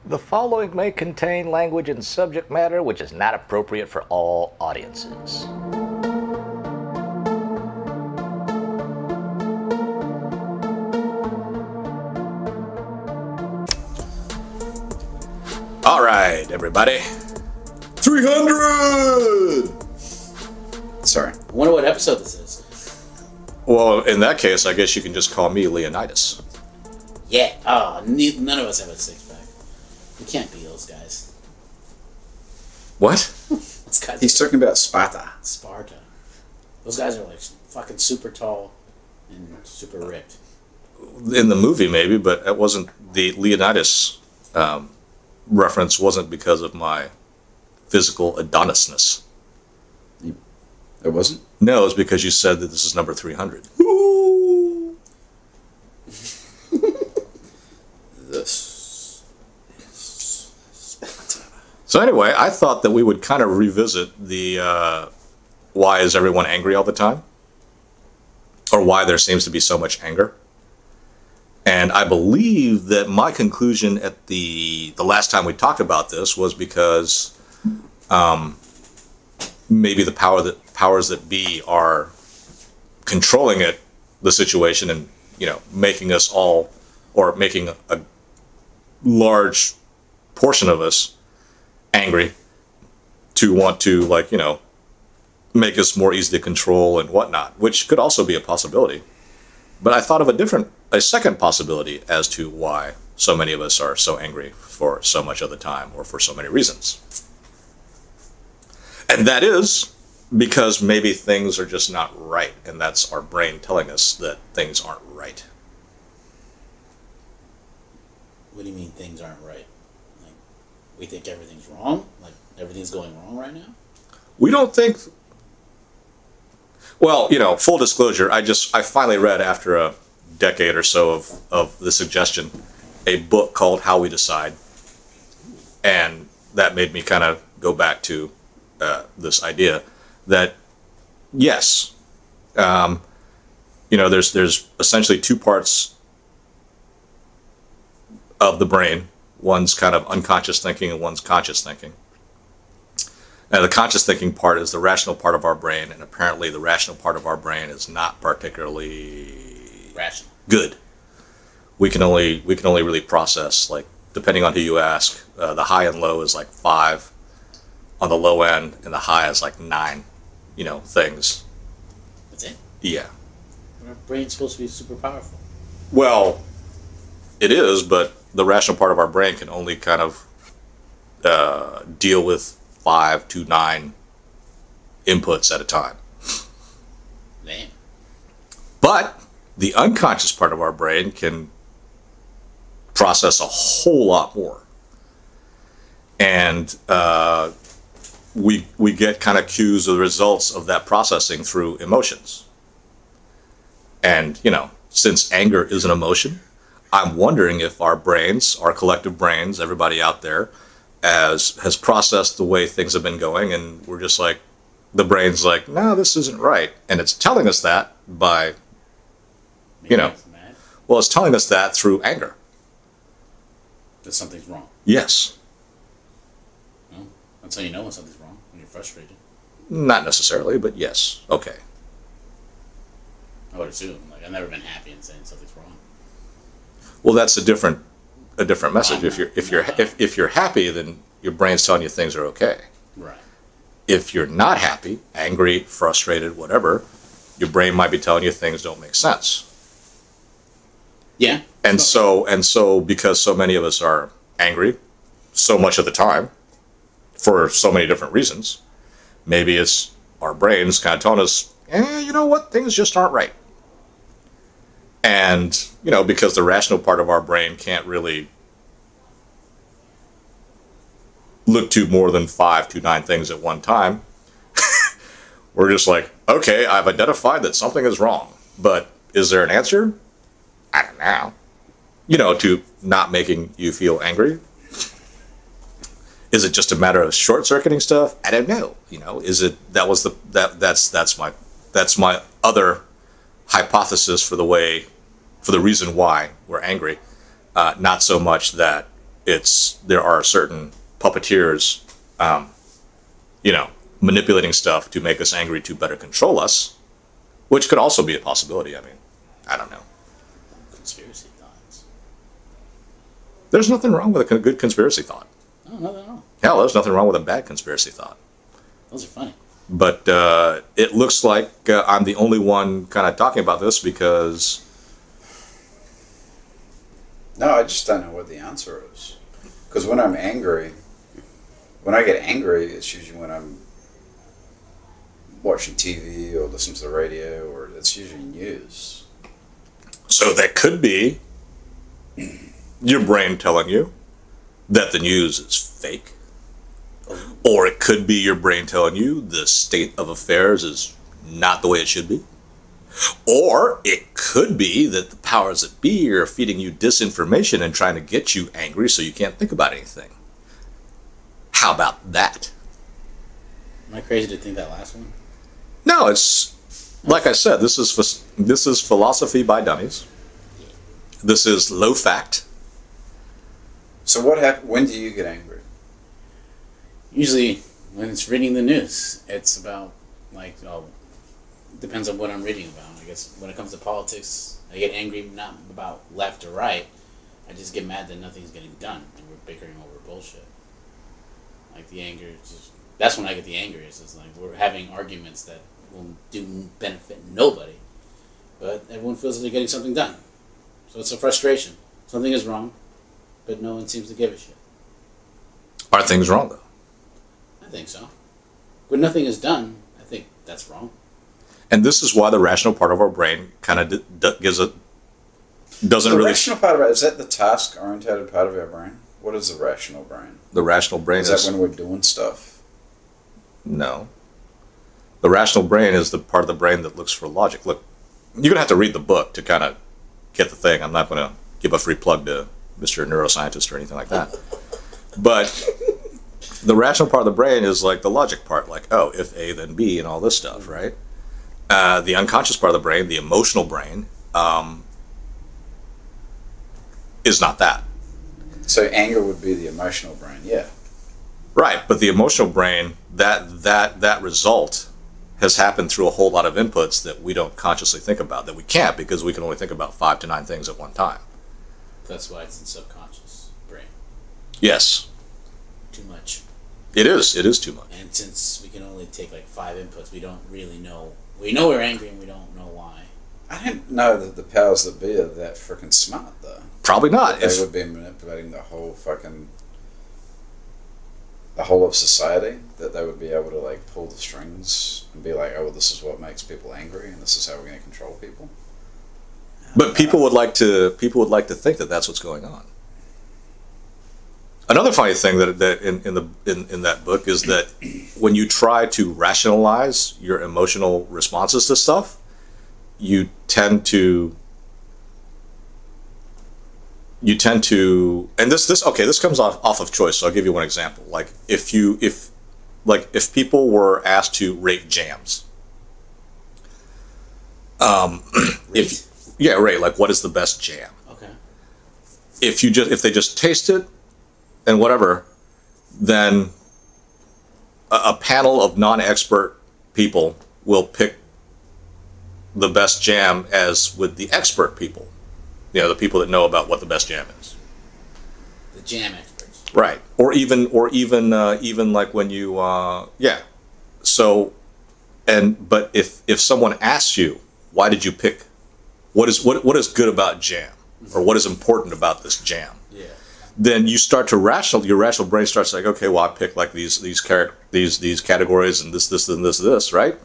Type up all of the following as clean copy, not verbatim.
The following may contain language and subject matter which is not appropriate for all audiences. All right, everybody. 300! Sorry. I wonder what episode this is. Well, in that case, I guess you can just call me Leonidas. Yeah. Oh, none of us have a six-pack. We can't be those guys. What? Those guys He's talking about Sparta. Sparta. Those guys are like fucking super tall and super ripped. In the movie, maybe, but it wasn't the Leonidas reference wasn't because of my physical Adonisness. It wasn't? No, it's because you said that this is number 300. This is Sparta. So anyway, I thought that we would kind of revisit the why is everyone angry all the time? Or why there seems to be so much anger. And I believe that my conclusion at the last time we talked about this was because maybe the powers that be are controlling the situation, and making us all, or making a large portion of us angry to want to make us more easy to control and whatnot, which could also be a possibility. But I thought of a second possibility as to why so many of us are so angry for so much of the time, or for so many reasons. And that is because maybe things are just not right, and that's our brain telling us that things aren't right. What do you mean things aren't right? Like, we think everything's wrong? Like, everything's going wrong right now? We don't think... Well, full disclosure, I finally read, after a decade or so of the suggestion, a book called How We Decide. And that made me kind of go back to this idea that, yes, there's essentially two parts of the brain. One's kind of unconscious thinking and one's conscious thinking. Now, the conscious thinking part is the rational part of our brain, and apparently the rational part of our brain is not particularly Rational. good. We can only really process, like, depending on who you ask, the high and low is like 5 on the low end, and the high is like 9, things. That's it? Yeah. Our brain's supposed to be super powerful. Well, it is, but the rational part of our brain can only kind of deal with 5 to 9 inputs at a time. Damn. But the unconscious part of our brain can process a whole lot more. And we get kind of cues of the results of that processing through emotions. And, since anger is an emotion, I'm wondering if our brains, our collective brains, everybody out there, has processed the way things have been going, and we're just like, the brain's like, no, this isn't right. And it's telling us that by, Maybe it's mad. well, it's telling us that through anger. That something's wrong. Yes. Well, that's how you know when something's wrong, when you're frustrated. Not necessarily, but yes. Okay. I would assume. Like, I've never been happy in saying something's wrong. Well, that's a different message. If you're happy, then your brain's telling you things are okay. Right. If you're not happy, angry, frustrated, whatever, your brain might be telling you things don't make sense. Yeah. And so because so many of us are angry so much of the time for so many different reasons, maybe it's our brains kind of telling us, you know what, things just aren't right. And, because the rational part of our brain can't really look to more than 5 to 9 things at one time, we're just like, okay, I've identified that something is wrong, but is there an answer? I don't know. To not making you feel angry. Is it just a matter of short-circuiting stuff? I don't know. Is it that's my other hypothesis for the reason why we're angry. Not so much that there are certain puppeteers, you know, manipulating stuff to make us angry to better control us, which could also be a possibility. I mean, I don't know. Conspiracy thoughts. There's nothing wrong with a good conspiracy thought. No, nothing wrong. Hell, there's nothing wrong with a bad conspiracy thought. Those are funny. But it looks like I'm the only one kind of talking about this because... No, I just don't know what the answer is. Because when I'm angry, when I get angry, it's usually when I'm watching TV or listening to the radio, or it's usually news. So that could be your brain telling you that the news is fake. Or it could be your brain telling you the state of affairs is not the way it should be. Or it could be that the powers that be are feeding you disinformation and trying to get you angry so you can't think about anything. How about that? Am I crazy to think that last one? No, it's like I said. This is philosophy by dummies. This is low fact. So what happens? When do you get angry? Usually, when it's reading the news, it's about depends on what I'm reading about. I guess when it comes to politics, I get angry not about left or right. I just get mad that nothing's getting done and we're bickering over bullshit. Like the anger, that's when I get the angriest. It's like we're having arguments that will benefit nobody, but everyone feels that they're getting something done. So it's a frustration. Something is wrong, but no one seems to give a shit. Are things wrong though? I think so. When nothing is done, I think that's wrong. And this is why the rational part of our brain kind of doesn't The really. rational part of it, is that the task-oriented part of our brain? What is the rational brain? The rational brain Is that when we're doing stuff? No. The rational brain is the part of the brain that looks for logic. Look, you're going to have to read the book to kind of get the thing. I'm not going to give a free plug to Mr. Neuroscientist or anything like that. But the rational part of the brain is like the logic part, like, oh, if A, then B, and all this stuff, right? The unconscious part of the brain, the emotional brain, is not that. So anger would be the emotional brain, yeah. Right, but the emotional brain, that result has happened through a whole lot of inputs that we don't consciously think about, that we can't because we can only think about 5 to 9 things at one time. That's why it's in subconscious brain. Yes. Too much. It is too much. And since we can only take like 5 inputs, we don't really know. We know we're angry and we don't know why. I didn't know that the powers that be are that freaking smart, though. Probably not. They would be manipulating the whole of society, that they would be able to like pull the strings and be like, oh, well, this is what makes people angry and this is how we're going to control people. But people would like to think that that's what's going on. Another funny thing that in that book is that when you try to rationalize your emotional responses to stuff, you tend to and this comes off of choice. So I'll give you one example. Like if people were asked to rate jams, rate like what is the best jam? Okay. If they just taste it and whatever, then a panel of non-expert people will pick the best jam as with the expert people. You know, the people that know about what the best jam is. The jam experts. Right. Or even like when you So but if someone asks you, why did you pick what is good about jam, or what is important about this jam? Yeah. Then you start to your rational brain starts like, okay, well, I pick like these categories and this and this, right?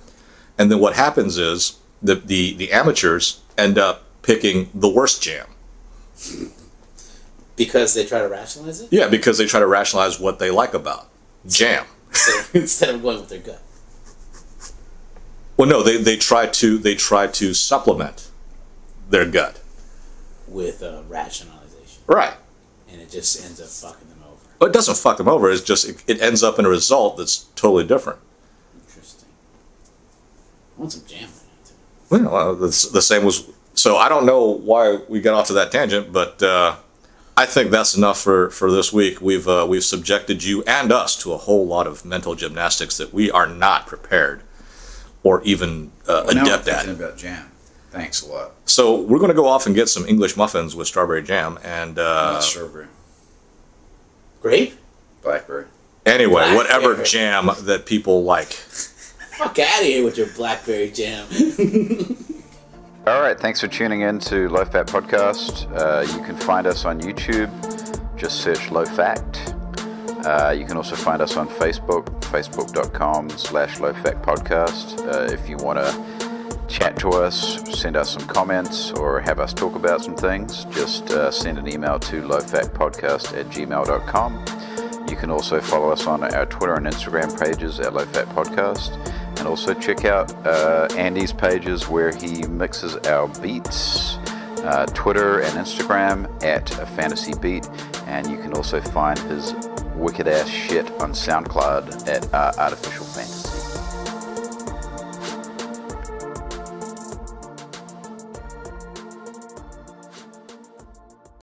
And then what happens is the amateurs end up picking the worst jam. Because they try to rationalize it? Yeah, because they try to rationalize what they like about jam. Instead of going with their gut. Well, no, they try to supplement their gut with rationalization. Right. And it just ends up fucking them over. Well, it doesn't fuck them over. It's just it ends up in a result that's totally different. Interesting. I want some jam right now, too. Well, the same was. So I don't know why we got off to that tangent, but I think that's enough for this week. We've subjected you and us to a whole lot of mental gymnastics that we are not prepared or even adept at. Thinking about jam. Thanks a lot. So we're going to go off and get some English muffins with strawberry jam and Not strawberry. Grape? Blackberry. anyway, Blackberry. whatever jam that people like. Fuck out of here with your blackberry jam. All right, thanks for tuning in to Low Fat Podcast. You can find us on YouTube. Just search Low Fact. You can also find us on Facebook, facebook.com/Low Fat Podcast. If you want to chat to us, send us some comments, or have us talk about some things, just send an email to lowfatpodcast@gmail.com. You can also follow us on our Twitter and Instagram pages at Low Fat Podcast. And also check out Andy's pages where he mixes our beats, Twitter and Instagram at A Fantasy Beat, and you can also find his wicked ass shit on SoundCloud at Artificial Fantasy.